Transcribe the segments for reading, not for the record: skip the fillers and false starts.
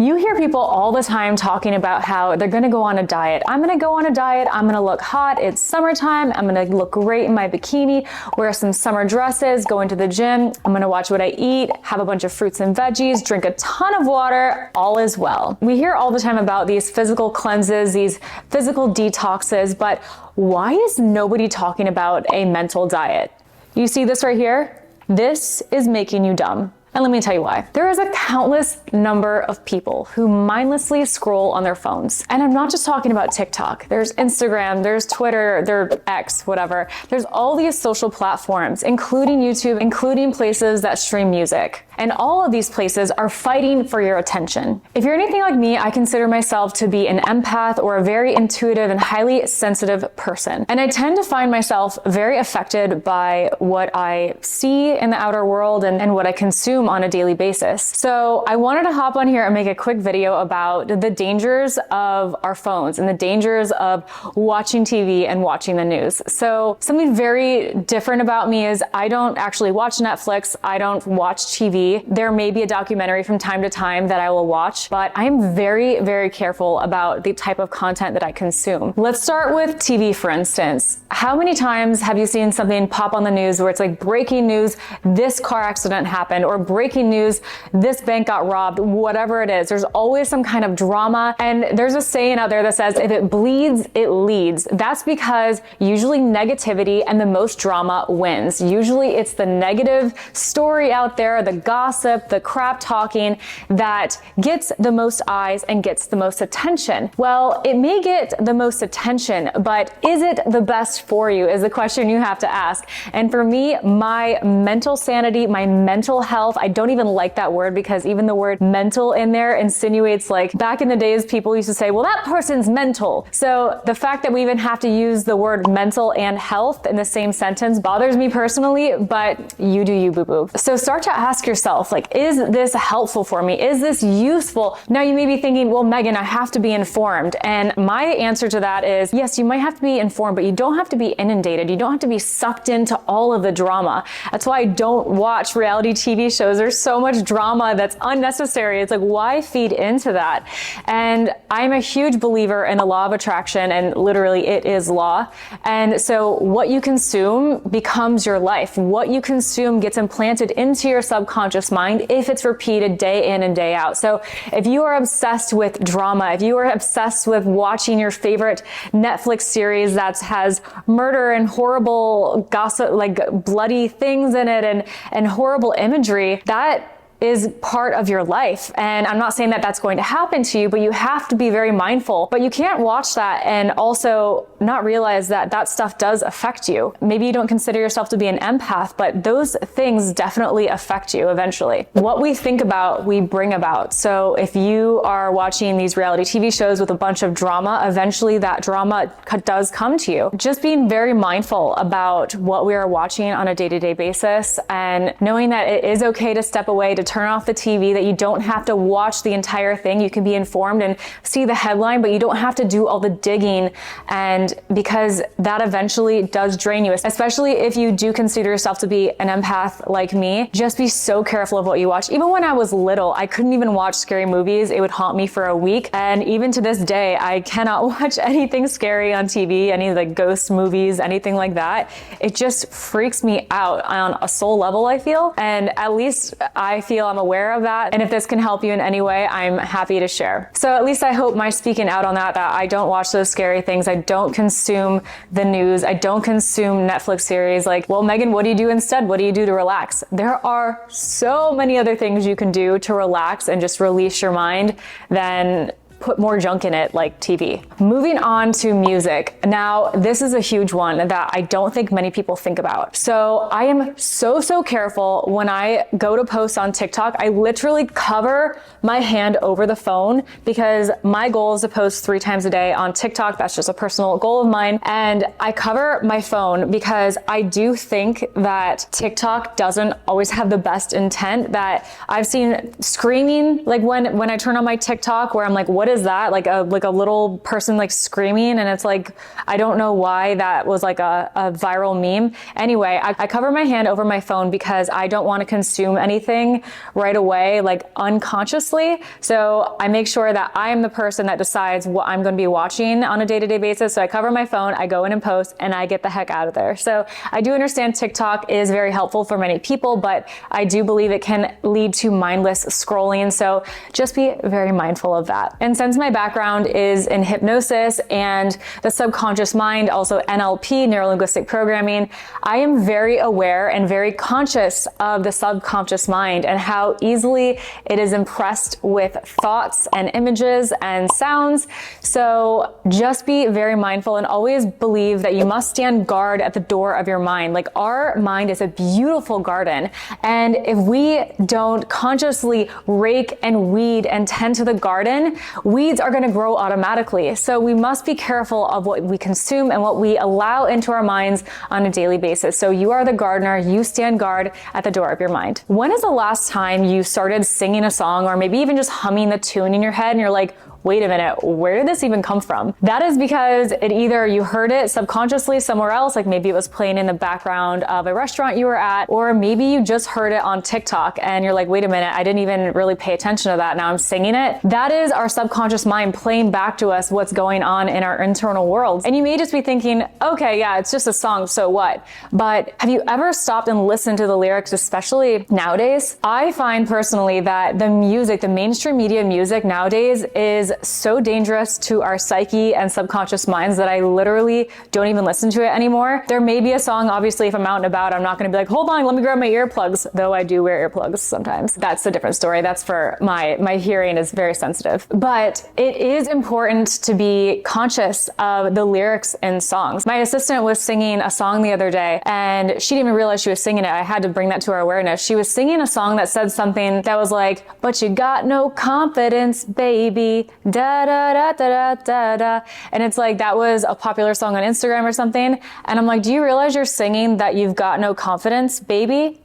You hear people all the time talking about how they're gonna go on a diet. I'm gonna go on a diet, I'm gonna look hot, it's summertime, I'm gonna look great in my bikini, wear some summer dresses, go into the gym, I'm gonna watch what I eat, have a bunch of fruits and veggies, drink a ton of water, all is well. We hear all the time about these physical cleanses, these physical detoxes, but why is nobody talking about a mental diet? You see this right here? This is making you dumb. And let me tell you why. There is a countless number of people who mindlessly scroll on their phones. And I'm not just talking about TikTok. There's Instagram, there's Twitter, there's X, whatever. There's all these social platforms, including YouTube, including places that stream music. And all of these places are fighting for your attention. If you're anything like me, I consider myself to be an empath or a very intuitive and highly sensitive person. And I tend to find myself very affected by what I see in the outer world and what I consume on a daily basis. So I wanted to hop on here and make a quick video about the dangers of our phones and the dangers of watching TV and watching the news. So something very different about me is I don't actually watch Netflix. I don't watch TV. There may be a documentary from time to time that I will watch, but I'm very, very careful about the type of content that I consume. Let's start with TV, for instance. How many times have you seen something pop on the news where it's like breaking news, this car accident happened, or breaking news, this bank got robbed, whatever it is. There's always some kind of drama. And there's a saying out there that says, if it bleeds, it leads. That's because usually negativity and the most drama wins. Usually it's the negative story out there, the gossip, the crap talking that gets the most eyes and gets the most attention. Well, it may get the most attention, but is it the best for you is the question you have to ask. And for me, my mental sanity, my mental health, I don't even like that word because even the word mental in there insinuates, like, back in the days, people used to say, well, that person's mental. So the fact that we even have to use the word mental and health in the same sentence bothers me personally, but you do you, boo-boo. So start to ask yourself, like, is this helpful for me? Is this useful? Now you may be thinking, well, Megan, I have to be informed. And my answer to that is, yes, you might have to be informed, but you don't have to be inundated. You don't have to be sucked into all of the drama. That's why I don't watch reality TV shows. There's so much drama that's unnecessary. It's like, why feed into that? And I'm a huge believer in the law of attraction, and literally it is law. And so what you consume becomes your life. What you consume gets implanted into your subconscious mind if it's repeated day in and day out. So if you are obsessed with drama, if you are obsessed with watching your favorite Netflix series that has murder and horrible gossip, like bloody things in it and horrible imagery, that is part of your life. And I'm not saying that that's going to happen to you, but you have to be very mindful. But you can't watch that and also not realize that that stuff does affect you. Maybe you don't consider yourself to be an empath, but those things definitely affect you eventually. What we think about, we bring about. So if you are watching these reality TV shows with a bunch of drama, eventually that drama does come to you. Just being very mindful about what we are watching on a day-to-day basis and knowing that it is okay to step away, to turn off the TV, that you don't have to watch the entire thing. You can be informed and see the headline, but you don't have to do all the digging, and because that eventually does drain you, especially if you do consider yourself to be an empath like me. Just be so careful of what you watch. Even when I was little, I couldn't even watch scary movies. It would haunt me for a week. And even to this day, I cannot watch anything scary on TV, any of the ghost movies, anything like that. It just freaks me out on a soul level, I feel. And at least I feel I'm aware of that. And if this can help you in any way, I'm happy to share. So at least I hope my speaking out on that I don't watch those scary things. I don't consume the news. I don't consume Netflix series. Like, well, Megan, what do you do instead? What do you do to relax? There are so many other things you can do to relax and just release your mind than put more junk in it like TV. Moving on to music. Now, this is a huge one that I don't think many people think about. So I am so careful when I go to post on TikTok. I literally cover my hand over the phone because my goal is to post 3 times a day on TikTok. That's just a personal goal of mine. And I cover my phone because I do think that TikTok doesn't always have the best intent. That I've seen screaming, like when I turn on my TikTok, where I'm like, what is that? Like a little person like screaming, and it's like, I don't know why that was like a viral meme. Anyway, I cover my hand over my phone because I don't want to consume anything right away, like unconsciously. So I make sure that I am the person that decides what I'm going to be watching on a day-to-day basis. So I cover my phone, I go in and post, and I get the heck out of there. So I do understand TikTok is very helpful for many people, but I do believe it can lead to mindless scrolling. So just be very mindful of that. And since my background is in hypnosis and the subconscious mind, also NLP, neuro-linguistic programming, I am very aware and very conscious of the subconscious mind and how easily it is impressed with thoughts and images and sounds. So just be very mindful and always believe that you must stand guard at the door of your mind. Like, our mind is a beautiful garden, and if we don't consciously rake and weed and tend to the garden, weeds are going to grow automatically. So we must be careful of what we consume and what we allow into our minds on a daily basis. So you are the gardener, you stand guard at the door of your mind. When is the last time you started singing a song, or maybe even just humming the tune in your head and you're like, wait a minute, where did this even come from? That is because it either you heard it subconsciously somewhere else, like maybe it was playing in the background of a restaurant you were at, or maybe you just heard it on TikTok and you're like, wait a minute, I didn't even really pay attention to that. Now I'm singing it. That is our subconscious mind playing back to us what's going on in our internal worlds. And you may just be thinking, okay, yeah, it's just a song, so what? But have you ever stopped and listened to the lyrics, especially nowadays? I find personally that the music, the mainstream media music nowadays is so dangerous to our psyche and subconscious minds that I literally don't even listen to it anymore. There may be a song, obviously, if I'm out and about, I'm not going to be like, hold on, let me grab my earplugs, though I do wear earplugs sometimes. That's a different story. That's for my hearing is very sensitive. But it is important to be conscious of the lyrics in songs. My assistant was singing a song the other day, and she didn't even realize she was singing it. I had to bring that to her awareness. She was singing a song that said something that was like, but you got no confidence, baby. Da da da da da da. And it's like, that was a popular song on Instagram or something. And I'm like, do you realize you're singing that you've got no confidence, baby?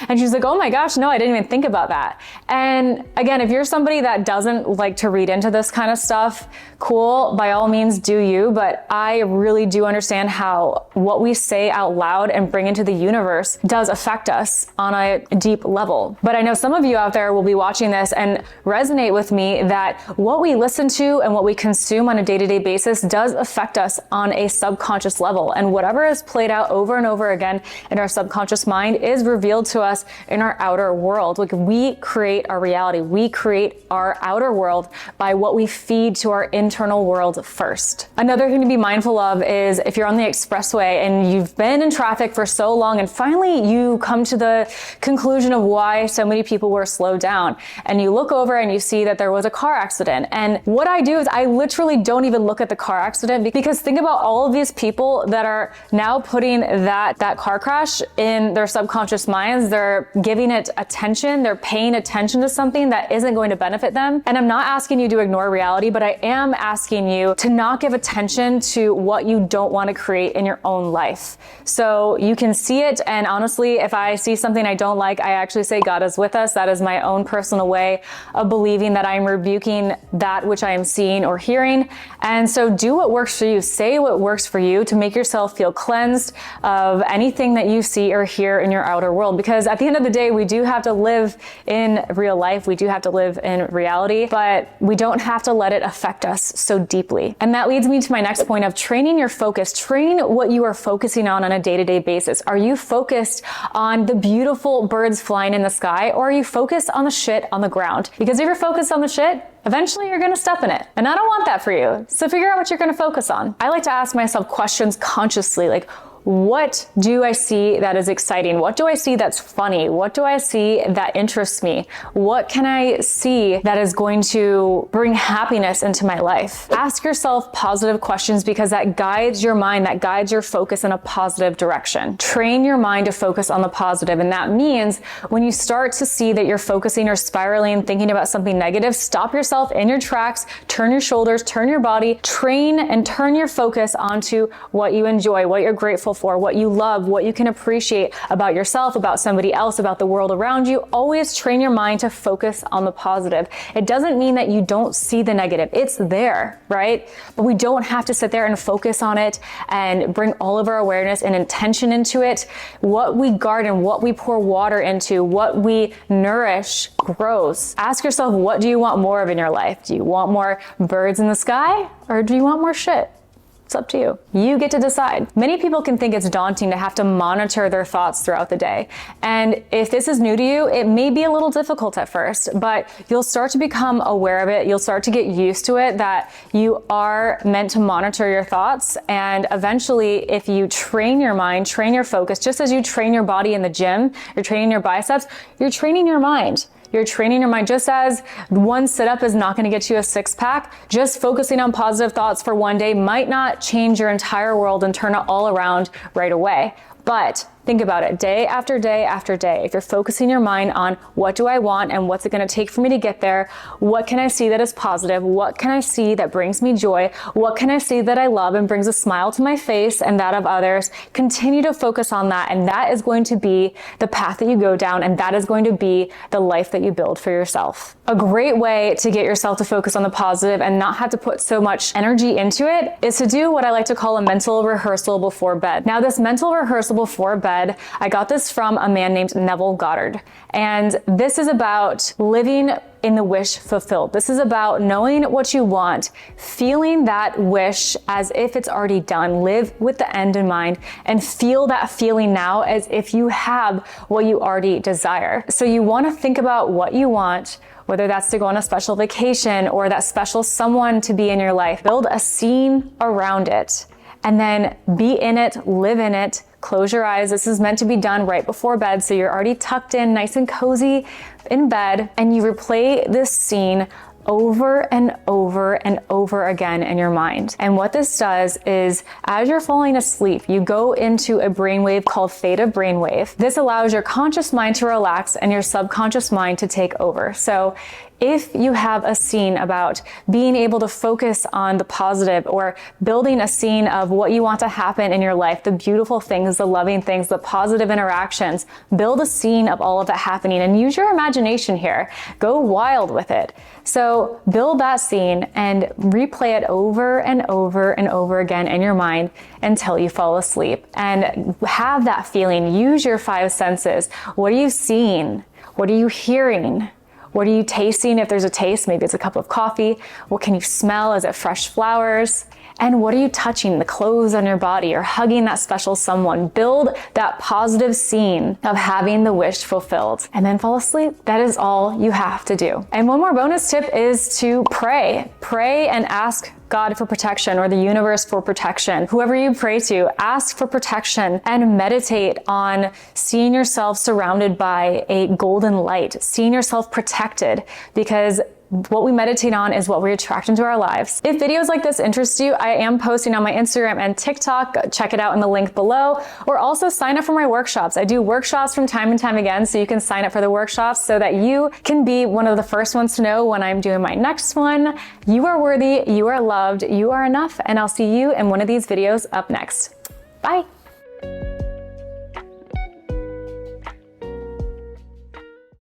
And she's like, oh my gosh, no, I didn't even think about that. And again, if you're somebody that doesn't like to read into this kind of stuff, cool, by all means do you. But I really do understand how what we say out loud and bring into the universe does affect us on a deep level. But I know some of you out there will be watching this and resonate with me that what we listen to and what we consume on a day-to-day basis does affect us on a subconscious level. And whatever is played out over and over again in our subconscious mind is revealed to us in our outer world. Like, we create our reality. We create our outer world by what we feed to our internal world first. Another thing to be mindful of is if you're on the expressway and you've been in traffic for so long and finally you come to the conclusion of why so many people were slowed down, and you look over and you see that there was a car accident. And what I do is I literally don't even look at the car accident, because think about all of these people that are now putting that car crash in their subconscious minds. They're giving it attention. They're paying attention to something that isn't going to benefit them. And I'm not asking you to ignore reality, but I am asking you to not give attention to what you don't want to create in your own life. So you can see it. And honestly, if I see something I don't like, I actually say God is with us. That is my own personal way of believing that I'm rebuking that which I am seeing or hearing. And so do what works for you. Say what works for you to make yourself feel cleansed of anything that you see or hear in your outer world. Because at the end of the day, we do have to live in real life. We do have to live in reality, but we don't have to let it affect us so deeply. And that leads me to my next point of training your focus. Train what you are focusing on a day-to-day basis. Are you focused on the beautiful birds flying in the sky, or are you focused on the shit on the ground? Because if you're focused on the shit, eventually you're going to step in it. And I don't want that for you. So figure out what you're going to focus on. I like to ask myself questions consciously, like, what do I see that is exciting? What do I see that's funny? What do I see that interests me? What can I see that is going to bring happiness into my life? Ask yourself positive questions, because that guides your mind, that guides your focus in a positive direction. Train your mind to focus on the positive. And that means when you start to see that you're focusing or spiraling, thinking about something negative, stop yourself in your tracks, turn your shoulders, turn your body, train and turn your focus onto what you enjoy, what you're grateful for, what you love, what you can appreciate about yourself, about somebody else, about the world around you. Always train your mind to focus on the positive. It doesn't mean that you don't see the negative. It's there, right? But we don't have to sit there and focus on it and bring all of our awareness and intention into it. What we garden, what we pour water into, what we nourish grows. Ask yourself, what do you want more of in your life? Do you want more birds in the sky, or do you want more shit? It's up to you. You get to decide. Many people can think it's daunting to have to monitor their thoughts throughout the day. And if this is new to you, it may be a little difficult at first, but you'll start to become aware of it. You'll start to get used to it, that you are meant to monitor your thoughts. And eventually, if you train your mind, train your focus, just as you train your body in the gym, you're training your biceps, you're training your mind. You're training your mind. Just as one sit-up is not going to get you a six-pack, just focusing on positive thoughts for one day might not change your entire world and turn it all around right away. But think about it, day after day after day. If you're focusing your mind on what do I want and what's it going to take for me to get there, what can I see that is positive, what can I see that brings me joy, what can I see that I love and brings a smile to my face and that of others, continue to focus on that, and that is going to be the path that you go down, and that is going to be the life that you build for yourself. A great way to get yourself to focus on the positive and not have to put so much energy into it is to do what I like to call a mental rehearsal before bed. Now, this mental rehearsal before bed, I got this from a man named Neville Goddard. And this is about living in the wish fulfilled. This is about knowing what you want, feeling that wish as if it's already done. Live with the end in mind and feel that feeling now as if you have what you already desire. So you want to think about what you want, whether that's to go on a special vacation or that special someone to be in your life. Build a scene around it and then be in it, live in it. Close your eyes. This is meant to be done right before bed, so you're already tucked in, nice and cozy in bed, and you replay this scene over and over and over again in your mind. And what this does is, as you're falling asleep, you go into a brainwave called theta brainwave. This allows your conscious mind to relax and your subconscious mind to take over. So if you have a scene about being able to focus on the positive, or building a scene of what you want to happen in your life, the beautiful things, the loving things, the positive interactions, build a scene of all of that happening and use your imagination here. Go wild with it. So build that scene and replay it over and over and over again in your mind until you fall asleep, and have that feeling. Use your five senses. What are you seeing? What are you hearing? What are you tasting? If there's a taste, maybe it's a cup of coffee. What can you smell? Is it fresh flowers? And what are you touching? The clothes on your body, or hugging that special someone. Build that positive scene of having the wish fulfilled, and then fall asleep. That is all you have to do. And one more bonus tip is to pray. Pray and ask God for protection, or the universe for protection. Whoever you pray to, ask for protection and meditate on seeing yourself surrounded by a golden light, seeing yourself protected, because what we meditate on is what we attract into our lives. If videos like this interest you, I am posting on my Instagram and TikTok. Check it out in the link below. Or also sign up for my workshops. I do workshops from time and time again, so you can sign up for the workshops so that you can be one of the first ones to know when I'm doing my next one. You are worthy, you are loved, you are enough, and I'll see you in one of these videos up next. Bye.